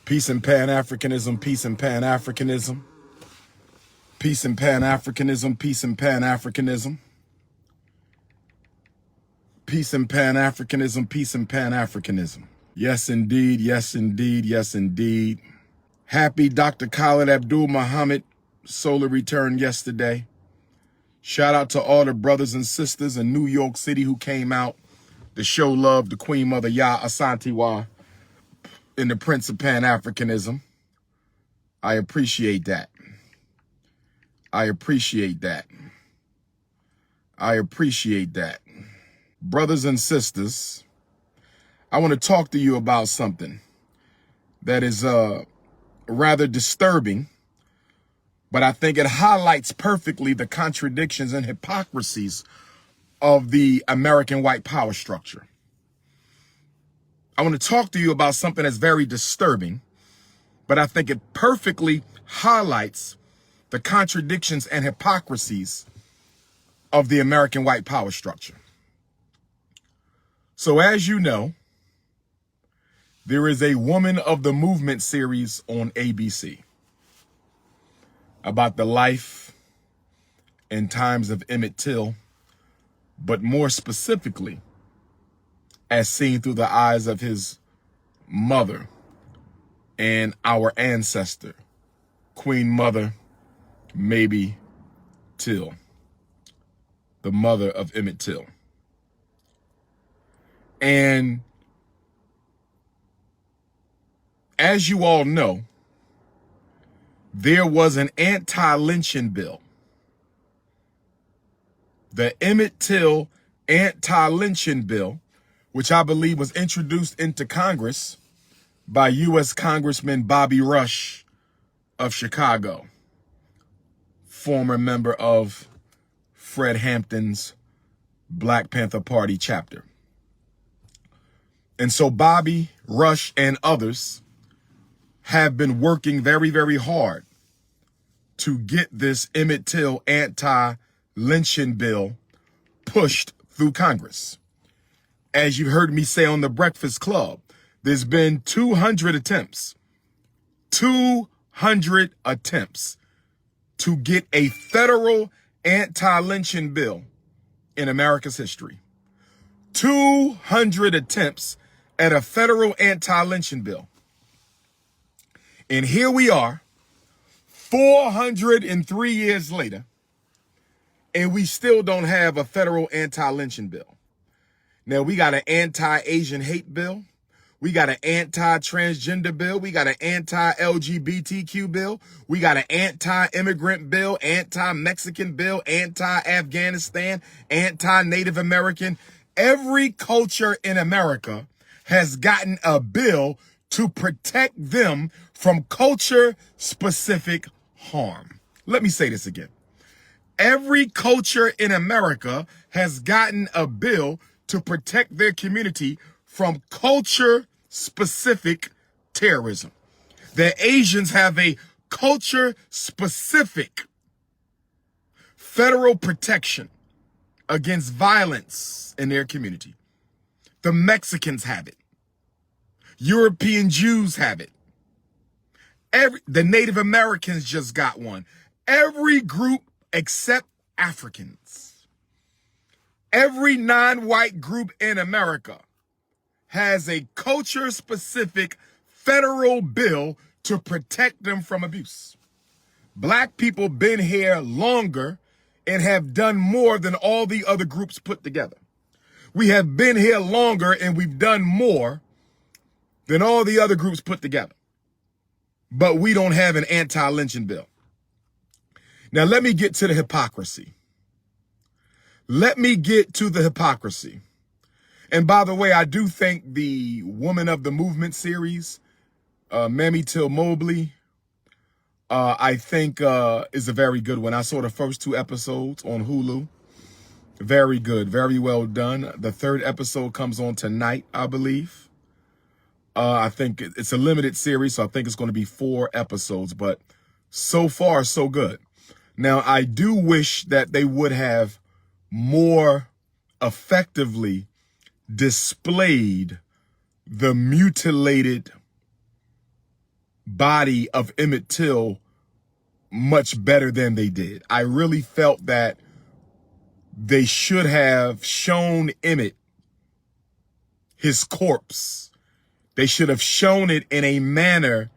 Peace and Pan-Africanism, peace and Pan-Africanism. Peace and Pan-Africanism, peace and Pan-Africanism. Peace and Pan-Africanism, peace and Pan-Africanism. Yes, indeed, yes, indeed, yes, indeed. Happy Dr. Khalid Abdul Muhammad solar return yesterday. Shout out to all the brothers and sisters in New York City who came out to show love to Queen Mother Yah Asantewaa in the Prince of Pan-Afrikanism. I appreciate that. I appreciate that. I appreciate that. Brothers and sisters, I want to talk to you about something that is rather disturbing, but I think it highlights perfectly the contradictions and hypocrisies of the American white power structure. I want to talk to you about something that's very disturbing, but I think it perfectly highlights the contradictions and hypocrisies of the American white power structure. So as you know, there is a Woman of the Movement series on ABC about the life and times of Emmett Till, but more specifically, as seen through the eyes of his mother and our ancestor, Queen Mother Mamie Till, the mother of Emmett Till. And as you all know, there was an anti-lynching bill. The Emmett Till anti-lynching bill, which I believe was introduced into Congress by U.S. Congressman Bobby Rush of Chicago, former member of Fred Hampton's Black Panther Party chapter. And so Bobby Rush and others have been working very, very hard to get this Emmett Till anti-lynching bill pushed through Congress. As you heard me say on the Breakfast Club, there's been 200 attempts to get a federal anti-lynching bill in America's history. 200 attempts at a federal anti-lynching bill. And here we are, 403 years later, and we still don't have a federal anti-lynching bill. Now, we got an anti-Asian hate bill. We got an anti-transgender bill. We got an anti-LGBTQ bill. We got an anti-immigrant bill, anti-Mexican bill, anti-Afghanistan, anti-Native American. Every culture in America has gotten a bill to protect them from culture-specific harm. Let me say this again. Every culture in America has gotten a bill to protect their community from culture-specific terrorism. The Asians have a culture-specific federal protection against violence in their community. The Mexicans have it. European Jews have it. The Native Americans just got one. Every group except Africans. Every non-white group in America has a culture-specific federal bill to protect them from abuse. Black people been here longer and have done more than all the other groups put together. We have been here longer and we've done more than all the other groups put together. But we don't have an anti-lynching bill. Now, let me get to the hypocrisy. Let me get to the hypocrisy. And by the way, I do think the Woman of the Movement series, Mamie Till Mobley, I think is a very good one. I saw the first 2 episodes on Hulu. Very good, very well done. The 3rd episode comes on tonight, I believe. I think it's a limited series, so I think it's going to be 4 episodes, but so far, so good. Now, I do wish that they would have more effectively displayed the mutilated body of Emmett Till much better than they did. I really felt that they should have shown Emmett his corpse. They should have shown it in a manner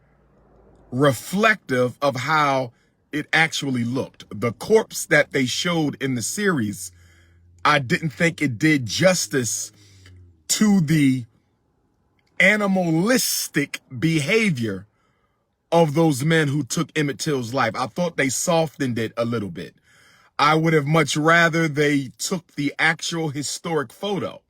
reflective of how it actually looked. The corpse that they showed in the series, I didn't think it did justice to the animalistic behavior of those men who took Emmett Till's life. I thought they softened it a little bit. I would have much rather they took the actual historic photo.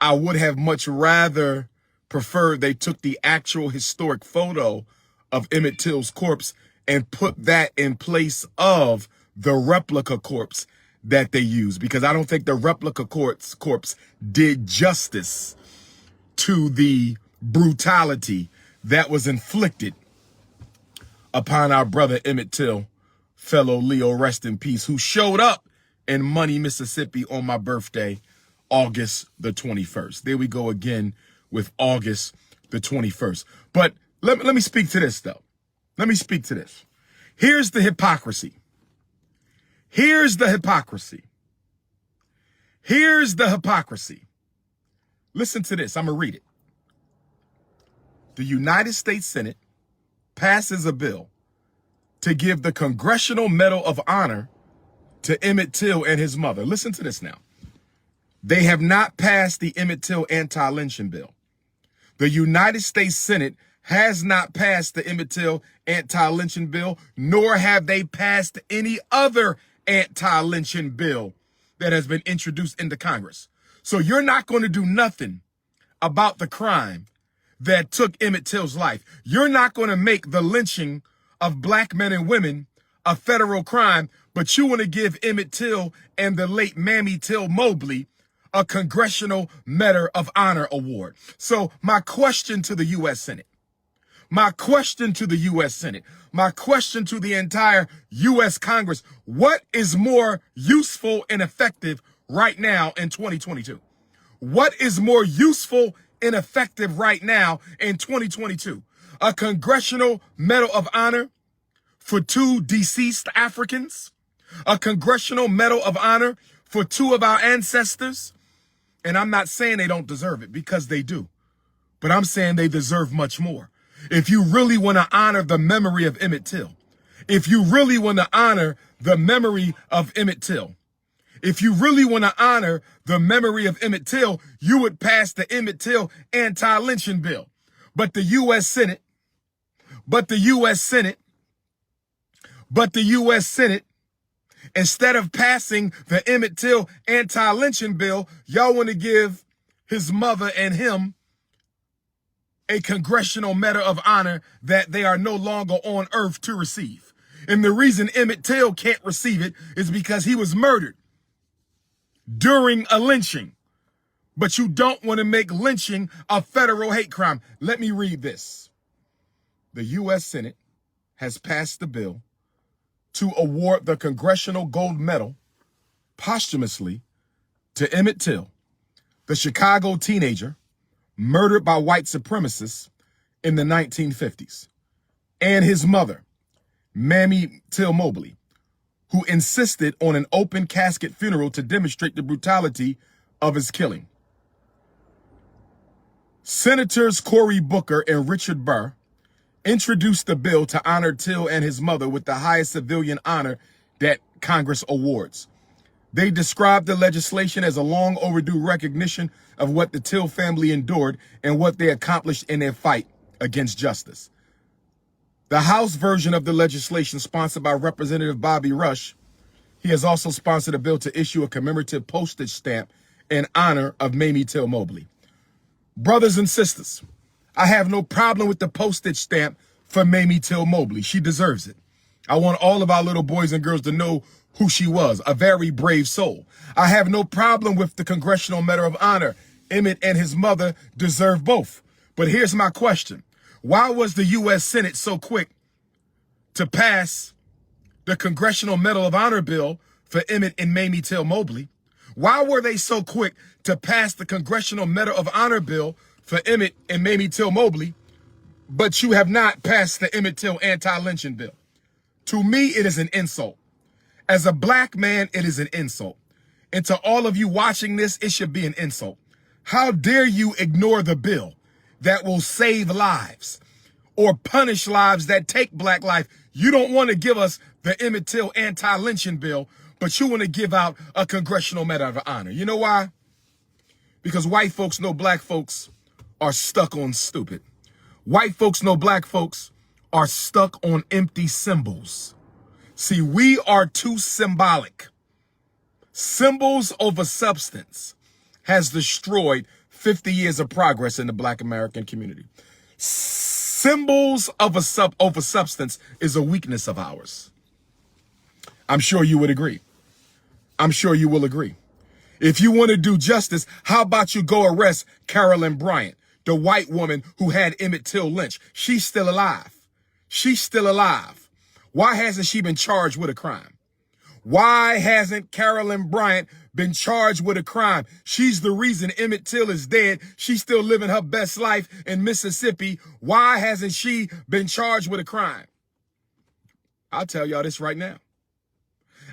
I would have much rather preferred they took the actual historic photo of Emmett Till's corpse and put that in place of the replica corpse that they used, because I don't think the replica corpse did justice to the brutality that was inflicted upon our brother Emmett Till, fellow Leo, rest in peace, who showed up in Money, Mississippi on my birthday, August the 21st. There we go again with August the 21st. But let me speak to this, though. Let me speak to this. Here's the hypocrisy. Here's the hypocrisy. Here's the hypocrisy. Listen to this. I'm going to read it. The United States Senate passes a bill to give the Congressional Medal of Honor to Emmett Till and his mother. Listen to this now. They have not passed the Emmett Till anti-lynching bill. The United States Senate has not passed the Emmett Till anti-lynching bill, nor have they passed any other anti-lynching bill that has been introduced into Congress. So you're not going to do nothing about the crime that took Emmett Till's life. You're not going to make the lynching of black men and women a federal crime, but you want to give Emmett Till and the late Mamie Till Mobley a Congressional Medal of Honor award. So my question to the U.S. Senate, my question to the U.S. Senate, my question to the entire U.S. Congress, what is more useful and effective right now in 2022? What is more useful and effective right now in 2022? A Congressional Medal of Honor for 2 deceased Africans? A Congressional Medal of Honor for 2 of our ancestors? And I'm not saying they don't deserve it, because they do. But I'm saying they deserve much more. If you really want to honor the memory of Emmett Till, if you really want to honor the memory of Emmett Till, if you really want to honor the memory of Emmett Till, you would pass the Emmett Till anti-lynching bill. But the U.S. Senate, instead of passing the Emmett Till anti-lynching bill, y'all want to give his mother and him a Congressional Medal of Honor that they are no longer on earth to receive. And the reason Emmett Till can't receive it is because he was murdered during a lynching. But you don't want to make lynching a federal hate crime. Let me read this. The U.S. Senate has passed the bill to award the Congressional Gold Medal posthumously to Emmett Till, the Chicago teenager murdered by white supremacists in the 1950s, and his mother, Mamie Till Mobley, who insisted on an open casket funeral to demonstrate the brutality of his killing. Senators Cory Booker and Richard Burr introduced the bill to honor Till and his mother with the highest civilian honor that Congress awards. They described the legislation as a long overdue recognition of what the Till family endured and what they accomplished in their fight against justice. The House version of the legislation, sponsored by Representative Bobby Rush, he has also sponsored a bill to issue a commemorative postage stamp in honor of Mamie Till Mobley. Brothers and sisters, I have no problem with the postage stamp for Mamie Till Mobley. She deserves it. I want all of our little boys and girls to know who she was, a very brave soul. I have no problem with the Congressional Medal of Honor. Emmett and his mother deserve both. But here's my question. Why was the U.S. Senate so quick to pass the Congressional Medal of Honor bill for Emmett and Mamie Till Mobley? Why were they so quick to pass the Congressional Medal of Honor bill for Emmett and Mamie Till Mobley, but you have not passed the Emmett Till anti-lynching bill. To me, it is an insult. As a black man, it is an insult. And to all of you watching this, it should be an insult. How dare you ignore the bill that will save lives or punish lives that take black life? You don't want to give us the Emmett Till anti-lynching bill, but you want to give out a Congressional Medal of Honor. You know why? Because white folks know black folks are stuck on stupid. White folks know black folks are stuck on empty symbols. See, we are too symbolic. Symbols over substance has destroyed 50 years of progress in the black American community. Symbols of over substance is a weakness of ours. I'm sure you would agree. I'm sure you will agree. If you want to do justice, how about you go arrest Carolyn Bryant, the white woman who had Emmett Till lynched? She's still alive. She's still alive. Why hasn't she been charged with a crime? Why hasn't Carolyn Bryant been charged with a crime? She's the reason Emmett Till is dead. She's still living her best life in Mississippi. Why hasn't she been charged with a crime? I'll tell y'all this right now.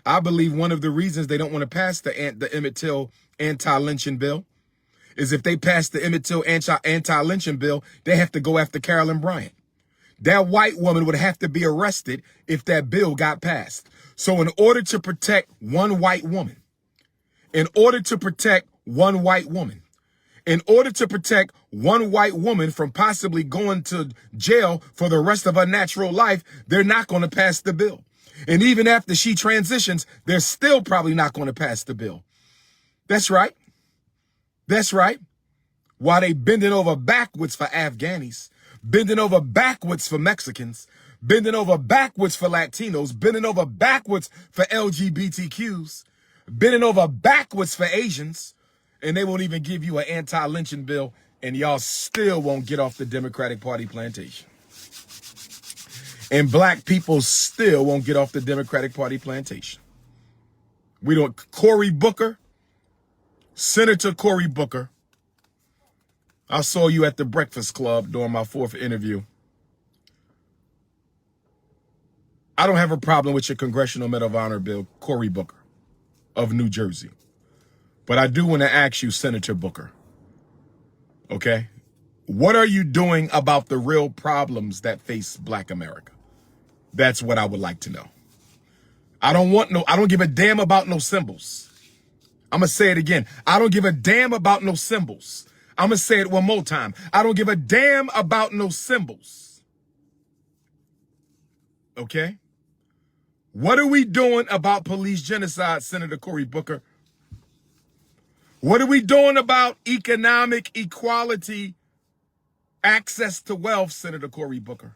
I believe one of the reasons they don't want to pass the Emmett Till anti-lynching bill is if they pass the Emmett Till anti-lynching bill, they have to go after Carolyn Bryant. That white woman would have to be arrested if that bill got passed. So in order to protect one white woman, in order to protect one white woman from possibly going to jail for the rest of her natural life, they're not going to pass the bill. And even after she transitions, they're still probably not going to pass the bill. That's right. That's right. While they bending over backwards for Afghanis, bending over backwards for Mexicans, bending over backwards for Latinos, bending over backwards for LGBTQs, bending over backwards for Asians, and they won't even give you an anti-lynching bill, and y'all still won't get off the Democratic Party plantation. And black people still won't get off the Democratic Party plantation. We don't. Cory Booker, Senator Cory Booker, I saw you at the Breakfast Club during my 4th interview. I don't have a problem with your Congressional Medal of Honor bill, Cory Booker of New Jersey. But I do want to ask you, Senator Booker, okay? What are you doing about the real problems that face black America? That's what I would like to know. I don't give a damn about no symbols. I'm going to say it again. I don't give a damn about no symbols. I'm going to say it one more time. I don't give a damn about no symbols. Okay? What are we doing about police genocide, Senator Cory Booker? What are we doing about economic equality, access to wealth, Senator Cory Booker?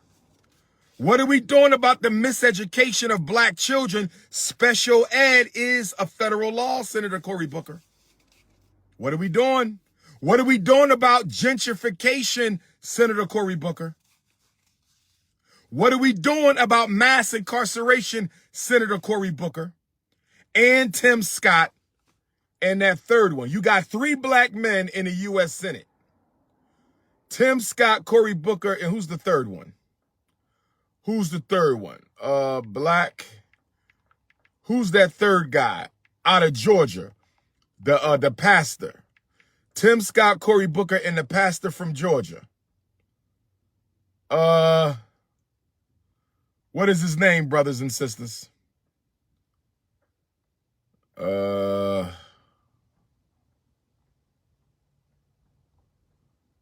What are we doing about the miseducation of black children? Special ed is a federal law, Senator Cory Booker. What are we doing? What are we doing about gentrification, Senator Cory Booker? What are we doing about mass incarceration, Senator Cory Booker? And Tim Scott, and that third one. You got 3 black men in the U.S. Senate. Tim Scott, Cory Booker, and who's the third one? Who's the third one? Black. Who's that third guy out of Georgia? The pastor. Tim Scott, Cory Booker, and the pastor from Georgia. What is his name, brothers and sisters?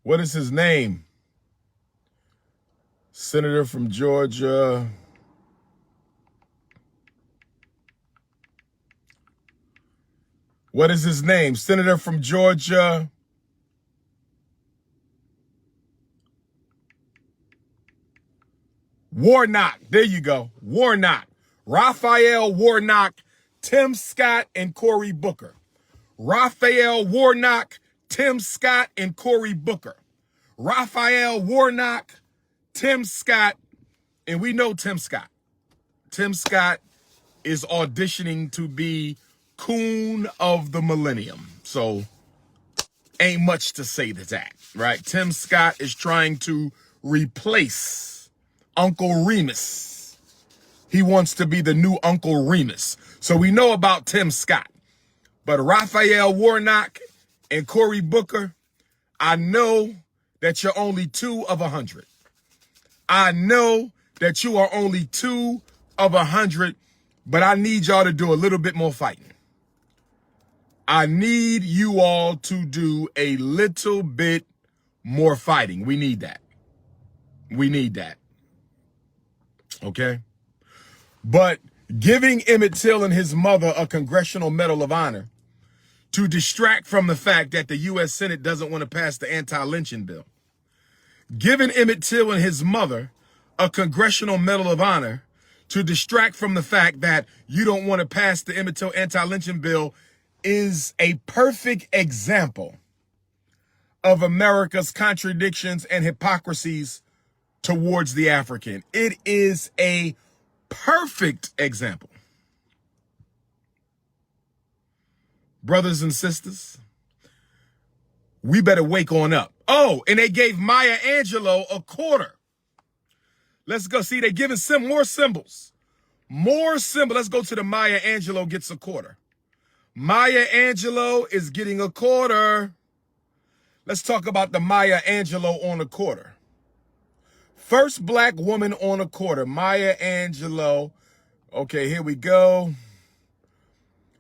What is his name? Senator from Georgia. What is his name? Senator from Georgia. Warnock. There you go. Warnock. Raphael Warnock, Tim Scott, and Cory Booker. Raphael Warnock, Tim Scott, and Cory Booker. Raphael Warnock, Tim Scott, and we know Tim Scott. Tim Scott is auditioning to be Coon of the Millennium. So ain't much to say to that, right? Tim Scott is trying to replace Uncle Remus. He wants to be the new Uncle Remus. So we know about Tim Scott. But Raphael Warnock and Cory Booker, I know that you're only 2 of 100. I know that you are only 2 of 100, but I need y'all to do a little bit more fighting. I need you all to do a little bit more fighting. We need that. We need that. Okay? But giving Emmett Till and his mother a Congressional Medal of Honor to distract from the fact that the U.S. Senate doesn't want to pass the anti-lynching bill. Giving Emmett Till and his mother a Congressional Medal of Honor to distract from the fact that you don't want to pass the Emmett Till anti-lynching bill is a perfect example of America's contradictions and hypocrisies towards the African. It is a perfect example. Brothers and sisters, we better wake on up. Oh, and they gave Maya Angelou a quarter. Let's go. See, they're giving some more symbols. More symbols. Let's go to the Maya Angelou gets a quarter. Maya Angelou is getting a quarter. Let's talk about the Maya Angelou on a quarter. First black woman on a quarter. Maya Angelou. Okay, here we go.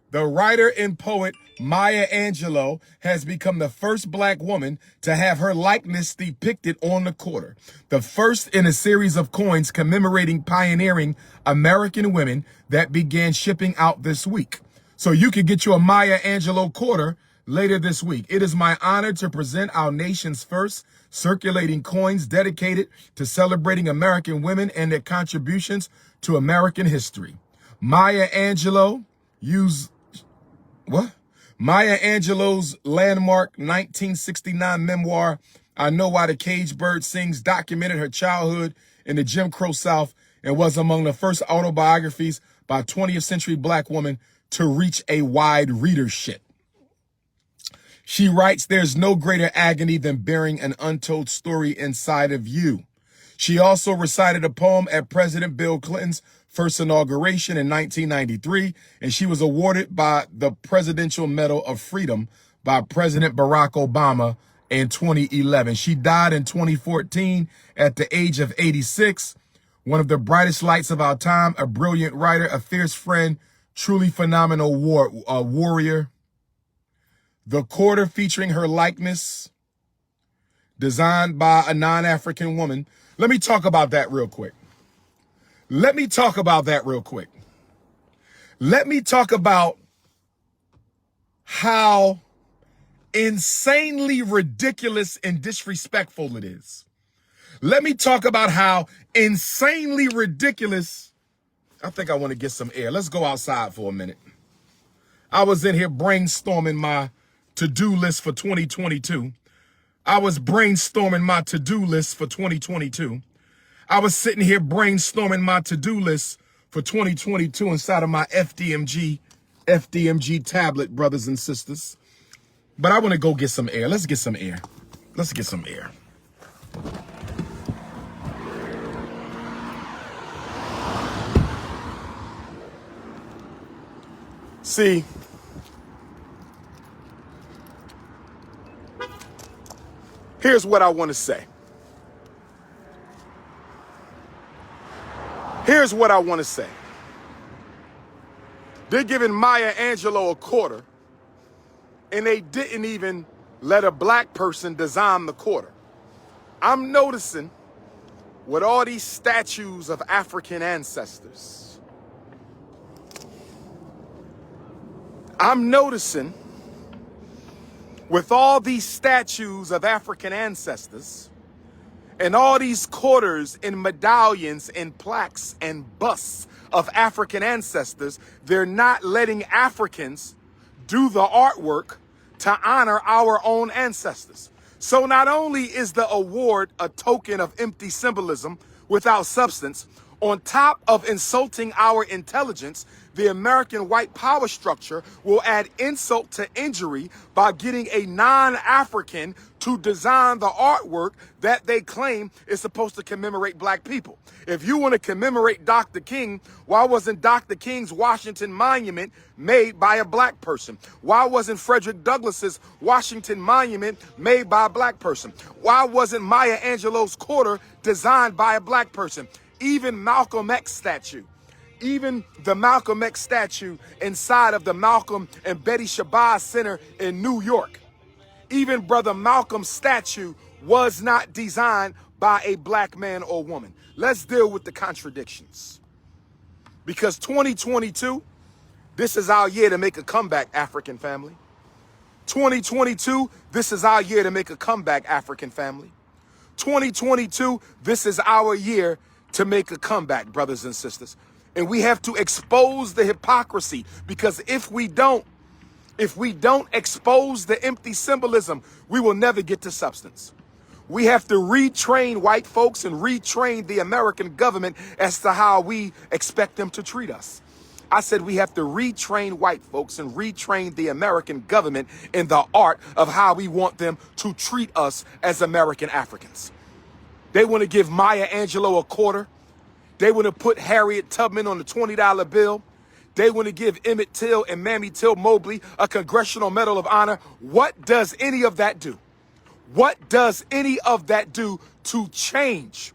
The writer and poet Maya Angelou has become the first black woman to have her likeness depicted on the quarter. The first in a series of coins commemorating pioneering American women that began shipping out this week. So you can get you a Maya Angelou quarter later this week. It is my honor to present our nation's first circulating coins dedicated to celebrating American women and their contributions to American history. Maya Angelou's landmark 1969 memoir, I Know Why the Caged Bird Sings, documented her childhood in the Jim Crow South and was among the first autobiographies by a 20th century black woman to reach a wide readership. She writes, "There's no greater agony than bearing an untold story inside of you." She also recited a poem at President Bill Clinton's first inauguration in 1993, and she was awarded by the Presidential Medal of Freedom by President Barack Obama in 2011. She died in 2014 at the age of 86. One of the brightest lights of our time, a brilliant writer, a fierce friend, truly phenomenal warrior. The quarter featuring her likeness, designed by a non-African woman. Let me talk about that real quick. Let me talk about how insanely ridiculous and disrespectful it is. Let me talk about how insanely ridiculous. I think I want to get some air. Let's go outside for a minute. I was in here brainstorming my to-do list for 2022. I was brainstorming my to-do list for 2022. I was sitting here brainstorming my to-do list for 2022 inside of my FDMG tablet, brothers and sisters. But I want to go get some air. Let's get some air. Let's get some air. See, here's what I want to say. Here's what I want to say. They're giving Maya Angelou a quarter, and they didn't even let a black person design the quarter. I'm noticing with all these statues of African ancestors, I'm noticing with all these statues of African ancestors and all these quarters and medallions and plaques and busts of African ancestors, they're not letting Africans do the artwork to honor our own ancestors. So not only is the award a token of empty symbolism without substance, on top of insulting our intelligence, the American white power structure will add insult to injury by getting a non-African to design the artwork that they claim is supposed to commemorate black people. If you want to commemorate Dr. King, why wasn't Dr. King's Washington Monument made by a black person? Why wasn't Frederick Douglass's Washington Monument made by a black person? Why wasn't Maya Angelou's quarter designed by a black person? Even Malcolm X statue. Even the Malcolm X statue inside of the Malcolm and Betty Shabazz Center in New York. Even Brother Malcolm's statue was not designed by a black man or woman. Let's deal with the contradictions. Because 2022, this is our year to make a comeback, African family. 2022, this is our year to make a comeback, African family. 2022, this is our year to make a comeback, brothers and sisters. And we have to expose the hypocrisy, because if we don't expose the empty symbolism, we will never get to substance. We have to retrain white folks and retrain the American government as to how we expect them to treat us. I said we have to retrain white folks and retrain the American government in the art of how we want them to treat us as American Africans. They want to give Maya Angelou a quarter. They want to put Harriet Tubman on the $20 bill. They want to give Emmett Till and Mamie Till Mobley a Congressional Medal of Honor. What does any of that do? What does any of that do to change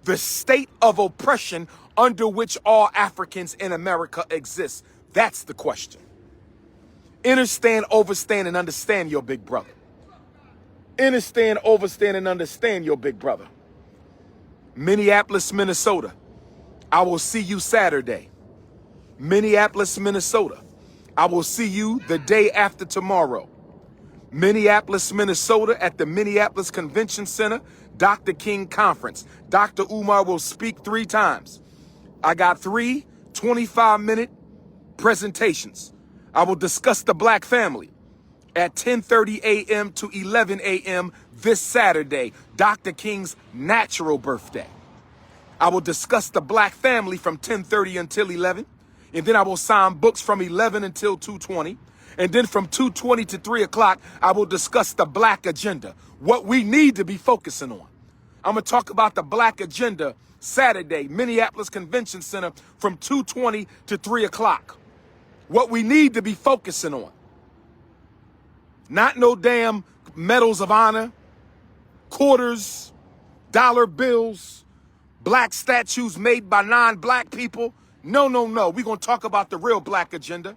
the state of oppression under which all Africans in America exist? That's the question. Understand, overstand, and understand your big brother. Understand, overstand, and understand your big brother. Minneapolis, Minnesota. I will see you Saturday. Minneapolis, Minnesota. I will see you the day after tomorrow. Minneapolis, Minnesota at the Minneapolis Convention Center, Dr. King Conference. Dr. Umar will speak 3 times. I got 3 25-minute presentations. I will discuss the black family at 10:30 a.m. to 11 a.m. this Saturday, Dr. King's natural birthday. I will discuss the black family from 10:30 until 11. And then I will sign books from 11 until 2:20. And then from 2:20 to 3 o'clock, I will discuss the black agenda, what we need to be focusing on. I'm going to talk about the black agenda Saturday, Minneapolis Convention Center from 2:20 to 3 o'clock. What we need to be focusing on. Not no damn medals of honor, quarters, dollar bills, black statues made by non-black people. No, no, no. We're going to talk about the real black agenda.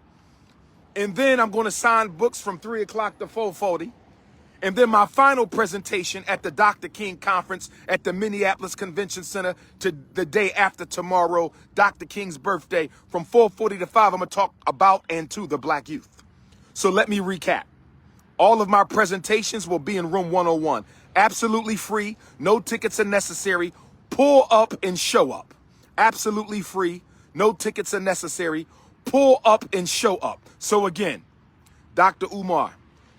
And then I'm going to sign books from 3 o'clock to 4:40. And then my final presentation at the Dr. King Conference at the Minneapolis Convention Center to the day after tomorrow, Dr. King's birthday, from 4:40 to 5, I'm going to talk about and to the black youth. So let me recap. All of my presentations will be in room 101. Absolutely free. No tickets are necessary. Pull up and show up. Absolutely free. No tickets are necessary. Pull up and show up. So again, Dr. Umar,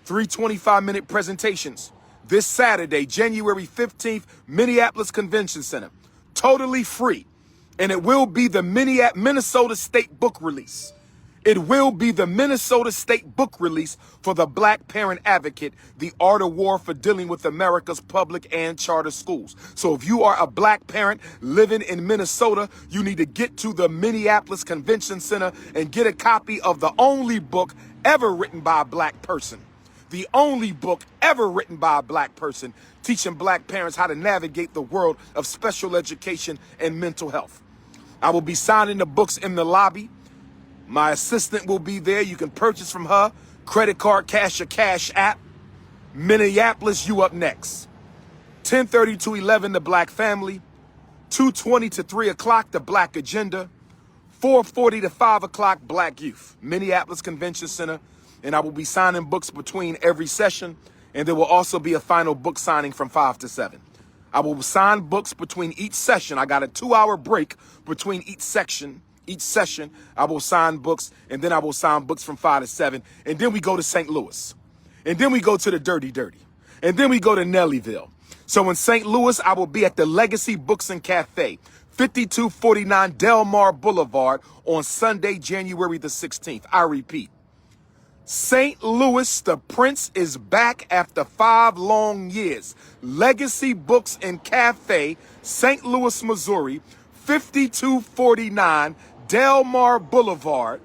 3 25-minute presentations this Saturday, January 15th, Minneapolis Convention Center. Totally free. And it will be the Minnesota State book release. It will be the Minnesota State book release for the Black Parent Advocate, The Art of War for Dealing with America's Public and Charter Schools. So if you are a black parent living in Minnesota, you need to get to the Minneapolis Convention Center and get a copy of the only book ever written by a black person. The only book ever written by a black person teaching black parents how to navigate the world of special education and mental health. I will be signing the books in the lobby. My assistant will be there. You can purchase from her. Credit card, cash, or cash app. Minneapolis, you up next. 10:30 to 11, the black family. 2:20 to 3 o'clock, the black agenda. 4:40 to 5 o'clock, black youth. Minneapolis Convention Center. And I will be signing books between every session. And there will also be a final book signing from 5 to 7. I will sign books between each session. I got a 2-hour break between each session, I will sign books, and then I will sign books from 5 to 7. And then we go to St. Louis. And then we go to the Dirty. And then we go to Nellyville. So in St. Louis, I will be at the Legacy Books and Cafe, 5249 Delmar Boulevard on Sunday, January the 16th. I repeat, St. Louis, the Prince is back after 5 long years. Legacy Books and Cafe, St. Louis, Missouri, 5249 Delmar Boulevard,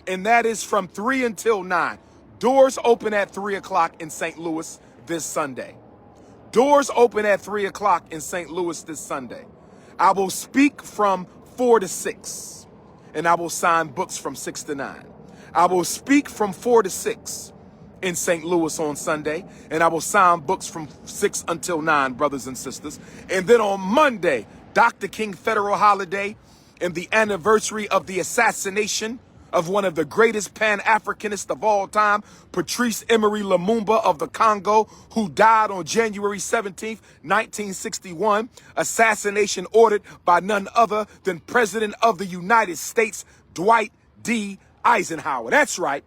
and that is from 3 until 9. Doors open at 3 o'clock in St. Louis this Sunday. Doors open at 3 o'clock in St. Louis this Sunday. I will speak from 4 to 6, and I will sign books from 6 to 9. I will speak from 4 to 6 in St. Louis on Sunday, and I will sign books from 6 until 9, brothers and sisters. And then on Monday, Dr. King federal holiday and the anniversary of the assassination of one of the greatest Pan-Africanists of all time, Patrice Emery Lumumba of the Congo, who died on January 17th, 1961. Assassination ordered by none other than President of the United States, Dwight D. Eisenhower. That's right.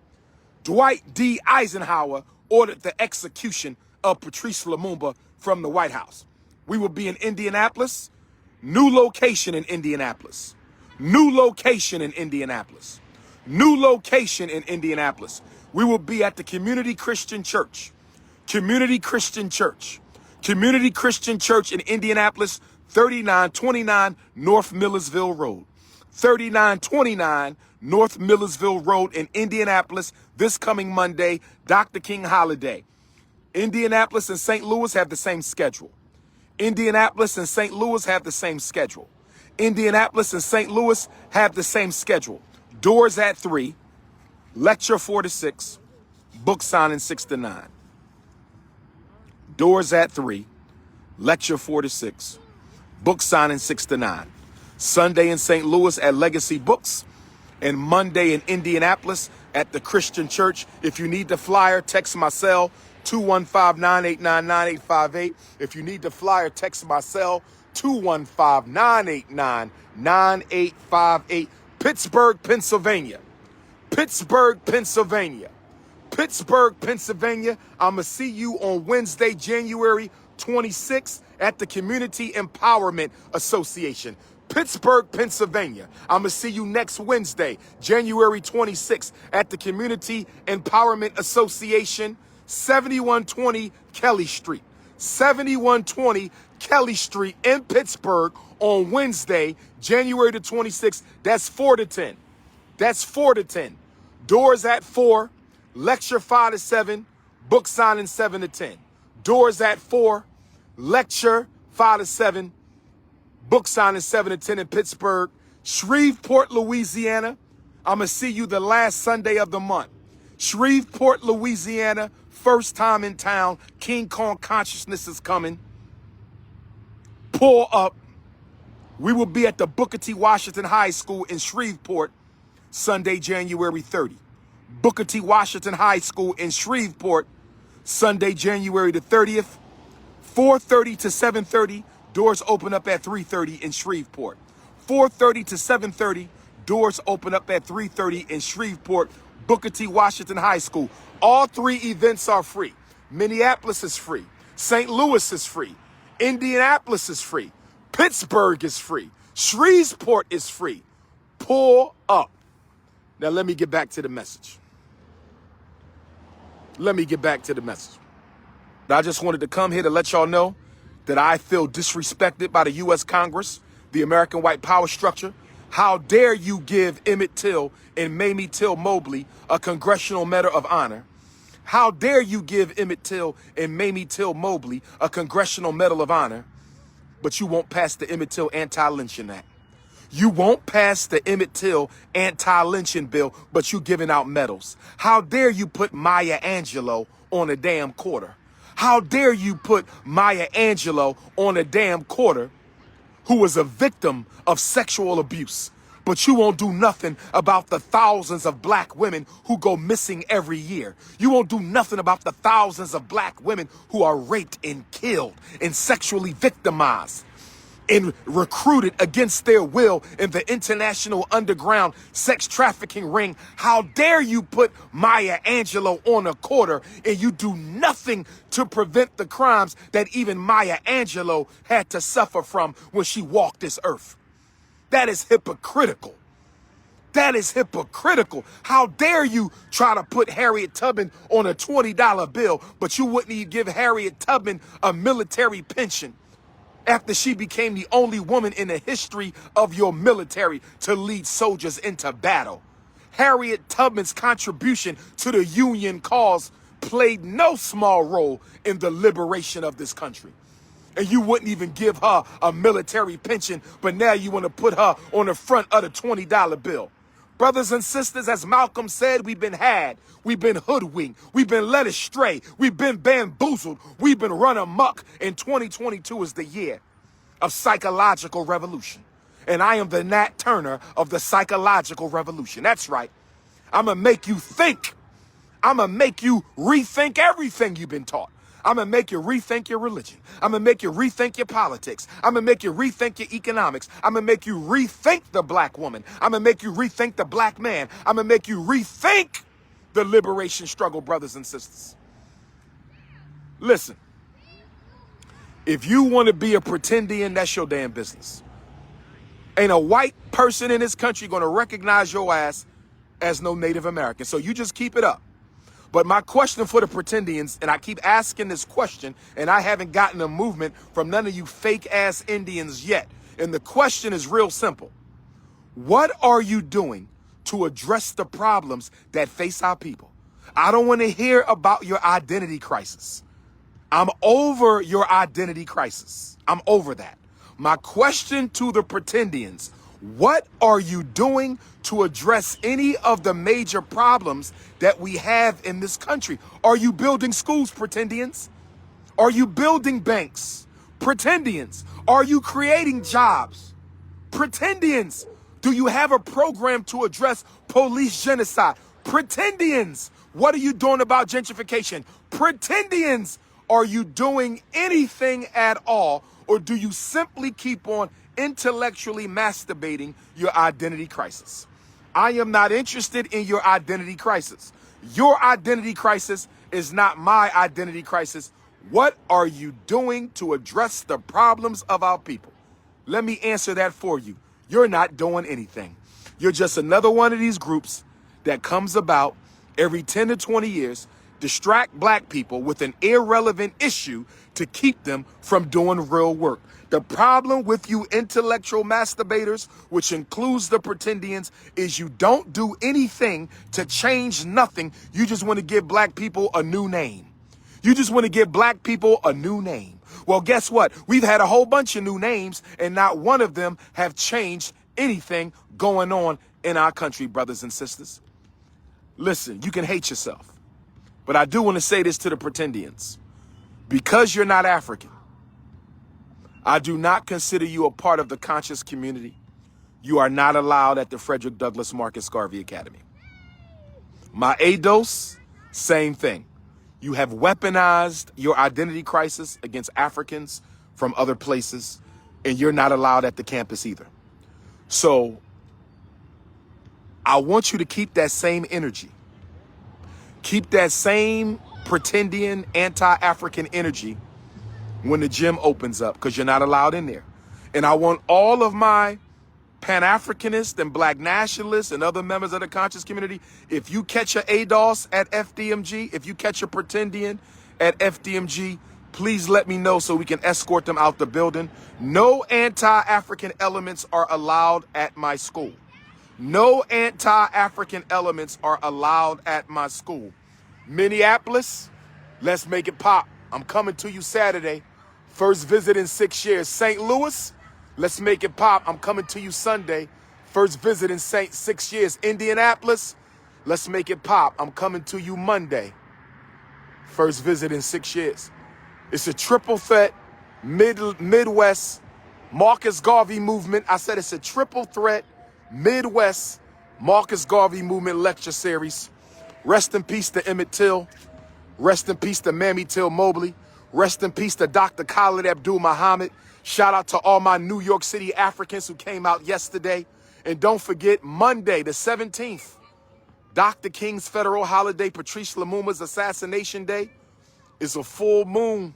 Dwight D. Eisenhower ordered the execution of Patrice Lumumba from the White House. We will be in Indianapolis. New location in Indianapolis. New location in Indianapolis. New location in Indianapolis. We will be at the Community Christian Church. Community Christian Church. Community Christian Church in Indianapolis, 3929 North Millersville Road. 3929 North Millersville Road in Indianapolis this coming Monday, Dr. King holiday. Indianapolis and St. Louis have the same schedule. Indianapolis and St. Louis have the same schedule. Indianapolis and St. Louis have the same schedule. Doors at 3, lecture 4 to 6, book signing 6 to 9. Doors at 3, lecture 4 to 6, book signing 6 to 9. Sunday in St. Louis at Legacy Books, and Monday in Indianapolis at the Christian Church. If you need the flyer, text my cell, 215-989-9858. If you need the flyer, text my cell, 215-989-9858. Pittsburgh, Pennsylvania. Pittsburgh, Pennsylvania. Pittsburgh, Pennsylvania. I'm going to see you on Wednesday, January 26th at the Community Empowerment Association. Pittsburgh, Pennsylvania. I'm going to see you next Wednesday, January 26th at the Community Empowerment Association, 7120 Kelly Street. 7120 Kelly Street in Pittsburgh on Wednesday, January the 26th. That's 4 to 10. That's 4 to 10. Doors at 4, lecture 5 to 7, book signing 7 to 10. Doors at 4, lecture 5 to 7, book signing 7 to 10 in Pittsburgh. Shreveport, Louisiana. I'm going to see you the last Sunday of the month. Shreveport, Louisiana. First time in town. King Kong Consciousness is coming. Pull up. We will be at the Booker T. Washington High School in Shreveport, Sunday, January 30. Booker T. Washington High School in Shreveport, Sunday, January the 30th, 4:30 to 7:30. Doors open up at 3:30 in Shreveport. 4:30 to 7:30. Doors open up at 3:30 in Shreveport, Booker T. Washington High School. All 3 events are free. Minneapolis is free. St. Louis is free. Indianapolis is free. Pittsburgh is free. Shreveport is free. Pull up. Now let me get back to the message. Let me get back to the message. I just wanted to come here to let y'all know that I feel disrespected by the U.S. Congress, the American white power structure. How dare you give Emmett Till and Mamie Till Mobley a Congressional Medal of Honor? How dare you give Emmett Till and Mamie Till Mobley a Congressional Medal of Honor, but you won't pass the Emmett Till Anti-Lynching Act? You won't pass the Emmett Till anti-lynching bill, but you giving out medals. How dare you put Maya Angelou on a damn quarter? How dare you put Maya Angelou on a damn quarter, who was a victim of sexual abuse, but you won't do nothing about the thousands of black women who go missing every year. You won't do nothing about the thousands of black women who are raped and killed and sexually victimized and recruited against their will in the international underground sex trafficking ring. How dare you put Maya Angelou on a quarter and you do nothing to prevent the crimes that even Maya Angelou had to suffer from when she walked this earth? That is hypocritical. That is hypocritical. How dare you try to put Harriet Tubman on a $20 bill, but you wouldn't even give Harriet Tubman a military pension after she became the only woman in the history of your military to lead soldiers into battle. Harriet Tubman's contribution to the Union cause played no small role in the liberation of this country. And you wouldn't even give her a military pension, but now you want to put her on the front of the $20 bill. Brothers and sisters, as Malcolm said, we've been had, we've been hoodwinked, we've been led astray, we've been bamboozled, we've been run amok, and 2022 is the year of psychological revolution. And I am the Nat Turner of the psychological revolution. That's right. I'm going to make you think. I'm going to make you rethink everything you've been taught. I'm going to make you rethink your religion. I'm going to make you rethink your politics. I'm going to make you rethink your economics. I'm going to make you rethink the black woman. I'm going to make you rethink the black man. I'm going to make you rethink the liberation struggle, brothers and sisters. Listen, if you want to be a pretendian, that's your damn business. Ain't a white person in this country going to recognize your ass as no Native American. So you just keep it up. But my question for the pretendians, and I keep asking this question, and I haven't gotten a movement from none of you fake ass Indians yet. And the question is real simple. What are you doing to address the problems that face our people? I don't want to hear about your identity crisis. I'm over your identity crisis. I'm over that. My question to the pretendians, what are you doing to address any of the major problems that we have in this country? Are you building schools, pretendians? Are you building banks? Pretendians. Are you creating jobs? Pretendians. Do you have a program to address police genocide? Pretendians. What are you doing about gentrification? Pretendians. Are you doing anything at all, or do you simply keep on intellectually masturbating your identity crisis? I am not interested in your identity crisis. Your identity crisis is not my identity crisis. What are you doing to address the problems of our people? Let me answer that for you. You're not doing anything. You're just another one of these groups that comes about every 10 to 20 years, distract black people with an irrelevant issue to keep them from doing real work. The problem with you intellectual masturbators, which includes the pretendians, is you don't do anything to change nothing. You just want to give black people a new name. You just want to give black people a new name. Well, guess what? We've had a whole bunch of new names, and not one of them have changed anything going on in our country, brothers and sisters. Listen, you can hate yourself. But I do want to say this to the pretendians. Because you're not African, I do not consider you a part of the conscious community. You are not allowed at the Frederick Douglass Marcus Garvey Academy. My ADOS, same thing. You have weaponized your identity crisis against Africans from other places, and you're not allowed at the campus either. So I want you to keep that same energy. Keep that same pretendian anti-African energy when the gym opens up, because you're not allowed in there. And I want all of my Pan-Africanists and black nationalists and other members of the conscious community, if you catch an ADOS at FDMG, if you catch a pretendian at FDMG, please let me know so we can escort them out the building. No anti-African elements are allowed at my school. No anti-African elements are allowed at my school. Minneapolis, let's make it pop. I'm coming to you Saturday. First visit in 6 years. St. Louis, let's make it pop. I'm coming to you Sunday. First visit in 6 years. Indianapolis, let's make it pop. I'm coming to you Monday. First visit in 6 years. It's a triple threat Midwest Marcus Garvey movement. I said it's a triple threat Midwest Marcus Garvey movement lecture series. Rest in peace to Emmett Till. Rest in peace to Mamie Till Mobley. Rest in peace to Dr. Khalid Abdul-Muhammad. Shout out to all my New York City Africans who came out yesterday. And don't forget, Monday the 17th, Dr. King's federal holiday, Patrice Lumumba's assassination day, is a full moon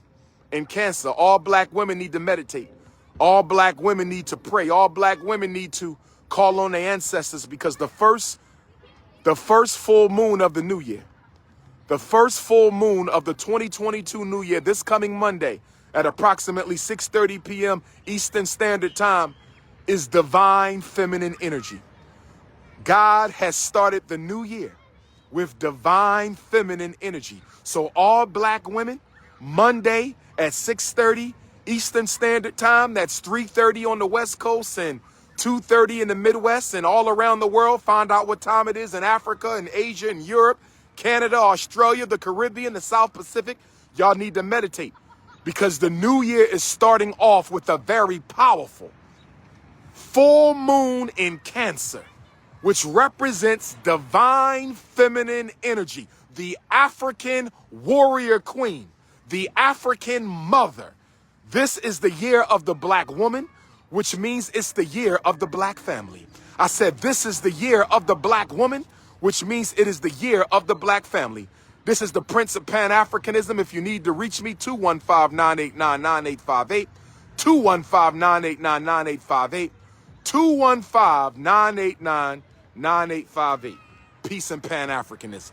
in Cancer. All black women need to meditate. All black women need to pray. All black women need to call on their ancestors, because the first full moon of the new year, the first full moon of the 2022 new year, this coming Monday at approximately 6:30 p.m. Eastern Standard Time, is divine feminine energy. God has started the new year with divine feminine energy. So all black women, Monday at 6:30 Eastern Standard Time, that's 3:30 on the West Coast and 2:30 in the Midwest and all around the world. Find out what time it is in Africa and Asia and Europe, Canada, Australia, the Caribbean, the South Pacific. Y'all need to meditate, because the new year is starting off with a very powerful full moon in Cancer, which represents divine feminine energy, the African warrior queen, the African mother. This is the year of the black woman, which means it's the year of the black family. I said this is the year of the black woman, which means it is the year of the black family. This is the Prince of Pan-Afrikanism. If you need to reach me, 215-989-9858, 215-989-9858, 215-989-9858. Peace and Pan-Afrikanism.